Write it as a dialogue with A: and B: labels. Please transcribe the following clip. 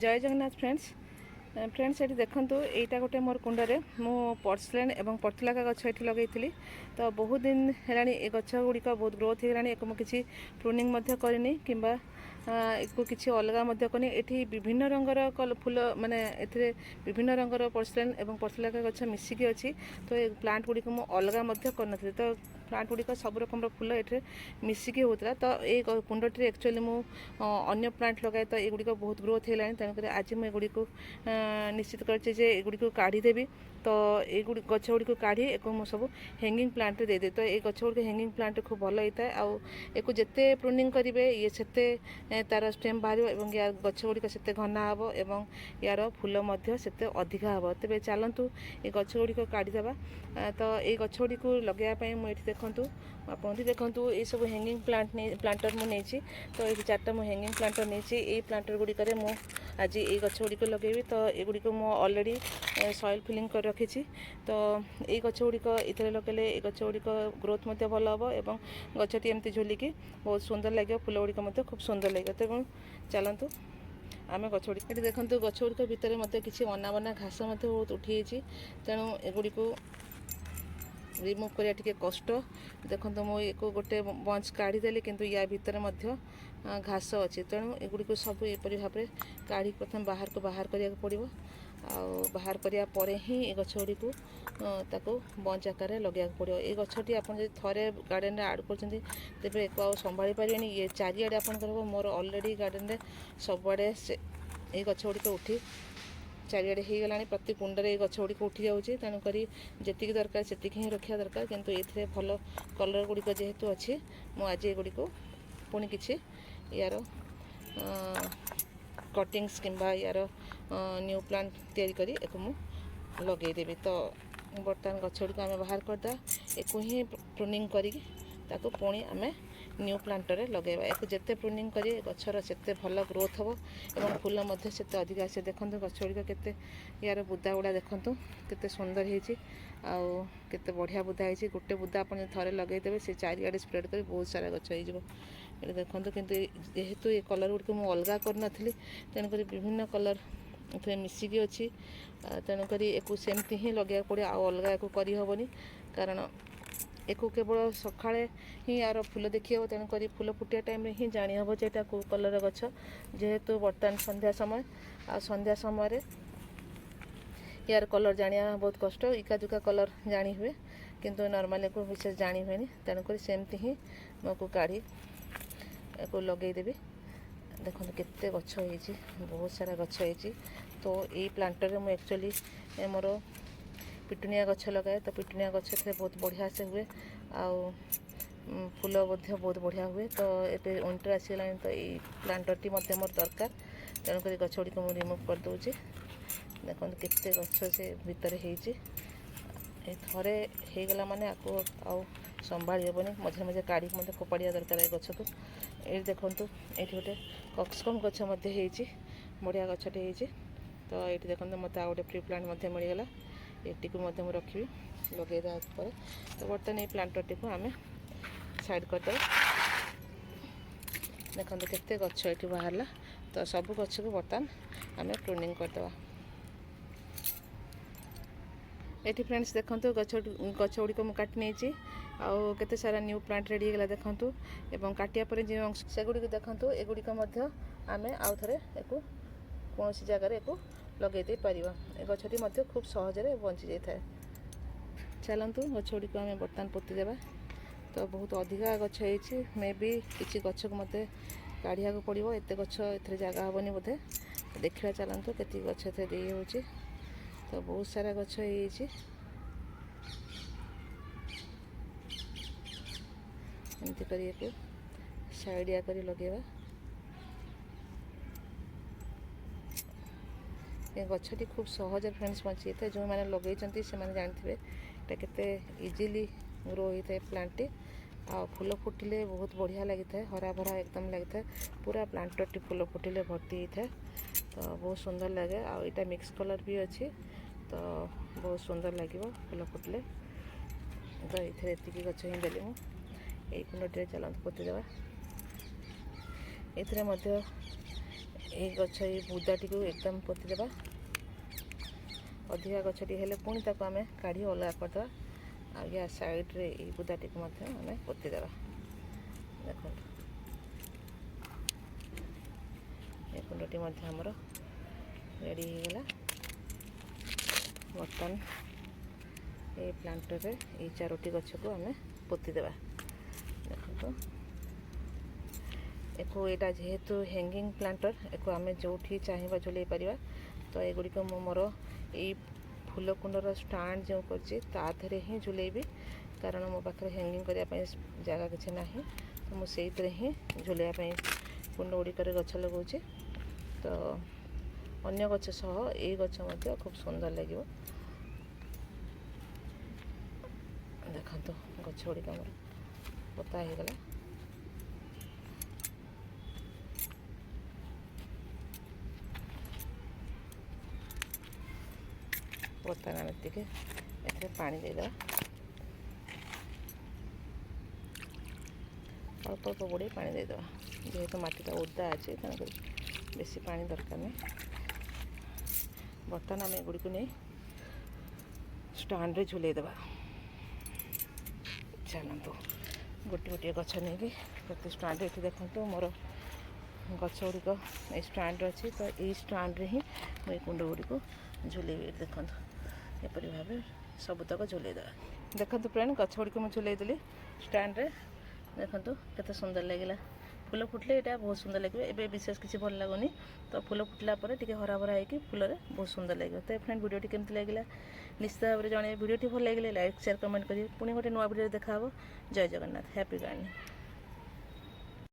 A: जय जगन्नाथ फ्रेंड्स ये देखूँ यहाँ गोटे मोर कुंडे मु पर्सलेन और पटुलाका गछ ये लगे तो बहुत दिन है गछ गुड़िक बहुत ग्रोथ हो मुझे प्रूनिंग करनी कि किसी अलग करनी ये विभिन्न रंगर फूल माने ए विभिन्न रंगर पर्सलेन और पटुलाका गछ मिसिकी अच्छी तो ये प्लांट गुड़िक मुझे अलग कर तो प्लांट गुड़िक सब रकम फूल ये मिसिकी होता तो ये कुंडटी एक्चुअली मु अन्य प्लांट लगाए तो ये गुड़िक बहुत ग्रोथ है तेणुक आज मुझे गुड़ी निश्चित करगुड़ी काढ़ीदेवी तो ये गछ गुड़ी काढ़ी एक सब हैंगिंग प्लांट दे तो ये गछ गुड़ी हैंगिंग प्लांट खूब भल होता है आउ जिते प्रूनिंग करेंगे ये से तार स्टेम बाहर और यार गछ गुड़ी से घना हम और यार फूल से अधिका हम तेज चलतु ये गछ गुड़ी काढ़ीदेवा तो ये गछ गुड़ी लगेवाई मुझे देखूँ आप देखूँ ये सब हैंगिंग प्लांटर मुझे तो ये चार्टा मुझे हैंगिंग प्लांटर नहीं प्लांटर गुड़िक आज ये गछ गुड़ी लगे तो युड़ी मुझे अलरेडी सॉइल फिलिंग कर रखी तो ये गछ गुड़ी इतने लगे ये गछ गुड़ी ग्रोथ भल हम और गछटी एमती झुलिकी बहुत सुंदर लगे फूल गुड़िक खूब सुंदर लगे तो चलतु आम गछ गुड़ी ये देखो गछ गुड़ी भितर मत किसी अना बना घास बहुत उठी तेणु एगुड़ी रिमूव करिया टिके कष्ट देखो मुझे गोटे बंच काढ़ीदेली किंतु या भितर घास अच्छी तेणु एगुड़ी सब एपरी भाव में काढ़ी प्रथम बाहर करिया पड़ो बाहर करिया परे ही ये गछ गुड़ी ताको बंच आकार लगे पड़ो ये गछटी आप थे गार्डन में आड कर तेज एक संभाली पारे ये चारिआडे आप मोर अलरेडी गार्डन में सबुआड़े ये गछ गुड़ी उठी चारिआडे हो गला प्रति कुंडे ये गछ गुड़ी उठी जाऊँगी तेणुक जी दरकार से ही रखा दरकार किंतु ये भल कलर गुड़िक जेहेतु अच्छी मुझे ये गुड़ी पुणी किसी यार कटिंग्स किंबा यार न्यू प्लांट तैयारी करी एक लगेदेवी तो बर्तमान गछ गुड़ी आम बाहर करदे एक ही प्रूनिंग करी ताको पुणी आम न्यू प्लांटर लगेगा एक जिते प्रूनिंग करें गचर से भल ग्रोथ हम और फूल से अधिक आसे देखो गछ गुड़ी के यार बुदा गुड़ा देखूँ के सुंदर होते बढ़िया बुदा है गोटे बुदा आप थे लगेदेवे से चारिआडे स्प्रेड कर बहुत सारा गछ हो देखूँ किंतु जेहेतु ये कलर गुड़ी मुझे अलग करी तेणुक विभिन्न कलर थे मिसिकी अच्छी तेणुक एक सेमती ही लगे पड़े अलग एक करहबनी कारण एक केवल सका ही यार फूल देखी हे तेणुक फूल फुटिया टाइम ही जानी हम जेटा कौ कलर गछ जेहेतु बर्तमान संध्या समय संध्या समय यार कलर जानिया बहुत कष्ट इका जुका कलर जानी हुए किंतु नॉर्मल को विशेष जानी हुए तेणुक सेमती ही मको काढ़ी को लगेदेवी देखो केते गछ होइछि बहुत सारा गछ होइछि तो यही प्लांटर में एक्चुअली मोर पिटुनिया गछ लगाए तो पिटुनिया गछ से बहुत बढ़िया से हुए आउ फूल बहुत बढ़िया हुए तो ये विंटर आसीगला तो ये प्लांटरटी मोर दरकार तेणुक गछ गुड़ी मुझे रिमूव कर दूची देखो केते गछ से भितर ये थे होगला माने आपको आउ संभाली हेबनी मझे मझे काढ़ी मत फोपाड़िया दरकार ये गछ को ये देखूँ ये गोटे कक्सकम गछ बढ़िया गछटे होती तो ये देखो मत आ गए फ्री प्लांट मिलगला ये मुझे रखी लगे पर तो बर्तमान ये प्लांटरटी को आम साइड करदे देखो केते गछ ये बाहर तो सब गछ को बर्तमान आम प्रूनिंग करदे ये फ्रेंड्स देखो गछ गुड़ी को काटी नहीं आउ केते सारा न्यू प्लांट रेडी होगा देखूँ और काटिया पर जो अंश से गुड़ी देखूँ एगुड़ी आम आउ थे एक कौन जगार एक लगे दे पार ए गछटी खूब सहजरे बंची जाए चलतु गछ गुड़ी आम बर्तमान पोतीदेवा तो बहुत अधिका गछ हो मे भी किसी गछ को मत काढ़िया को पड़ो एत गछ ए जगह हेनी बोधे देखा चलतु के गछ दे हो तो बहुत सारा गछ एमती कर साइडिया कर लगेवा ये गछटी खूब सहज फ्रेंड्स बंची था जो मैंने लगे से मैंने जानते केते इजीली ग्रो होता है प्लांट आ फूल फुटिले बहुत बढ़िया लगी था हरा भरा एकदम लगी था पूरा प्लांटरटी फूल फुटिले भर्ती होता है तो बहुत सुंदर लगे आईटा मिक्स कलर भी अच्छी तो बहुत सुंदर लगे फूल फुटिले तो ये गछ ही देली मुझे कुंडे चलते पोतीदेवा ये ये गछ ये बुदाटी को एकदम पोतीदेवा अधिका गछटी हेले पुणी ताको आमे काढ़ी अलग करदेवा आ या साइड रे ये बुदाटी को मध्य आमे पोतीदेवा देखो ये कुंडटी मध्य हमर रेडी हो गला बर्तन ये प्लांटर रे ये चारोटी गछ को आमे पोतीदेवा देखो एको एटा जेहेतु हैंगिंग प्लांटर एको आमे जोठी चाहिबा झुलै परिबा तो एगुड़ी को मोर ये फूल कुंडर स्टांड जो करछि ता धरे ही झुलेबी कारण मो पाखरे हैंगिंग करिया पई जगह किछि नाही तो मो सेइतरे ही झुलैया पई कुंड गुड़ी करे गछ लगाउछि तो अन्य गछ सह ए गछ मध्ये खूब सुंदर लागिवो देखंतु गछ गुड़ी हमर पता हे गला बर्तन एतिके एथे पानी देदेवा अल्प अल्प बुड़े पानी देदेवा जेहेतु माटीटा ओदा अच्छे तेणुक बेसी पानी दरकार नहीं बर्तन आम एगुड़ी को नहीं स्टांड रे झुलै देवा चलतु गोटे गोटे गछ नहीं प्रति स्टांड ये देखो मोर गछ गुड़िक स्टांड अच्छी तो ये स्टांड रे ही मुझे कुंड गुड़ी झुलै देखो एपरी भाव सबुतक झुलैदेवा देखो फ्रेंड गछ गुड़ी मुझे झुलैदेली स्टांड रे देखो केते सुंदर लगिला फूल फुटले यहाँ बहुत सुंदर लगे एबे विशेष किसी भल लगुनि तो फूल फुटला पर टिके हरा भरा होगी फूल बहुत सुंदर लगे तो फ्रेंड वीडियो केमती लगिला निश्चित भाव में जन वीडियो भल लगे लाइक शेयर कमेंट करिए पुणी गोटे नुआ वीडियो देखा जय जगन्नाथ हैप्पी गार्डनिंग।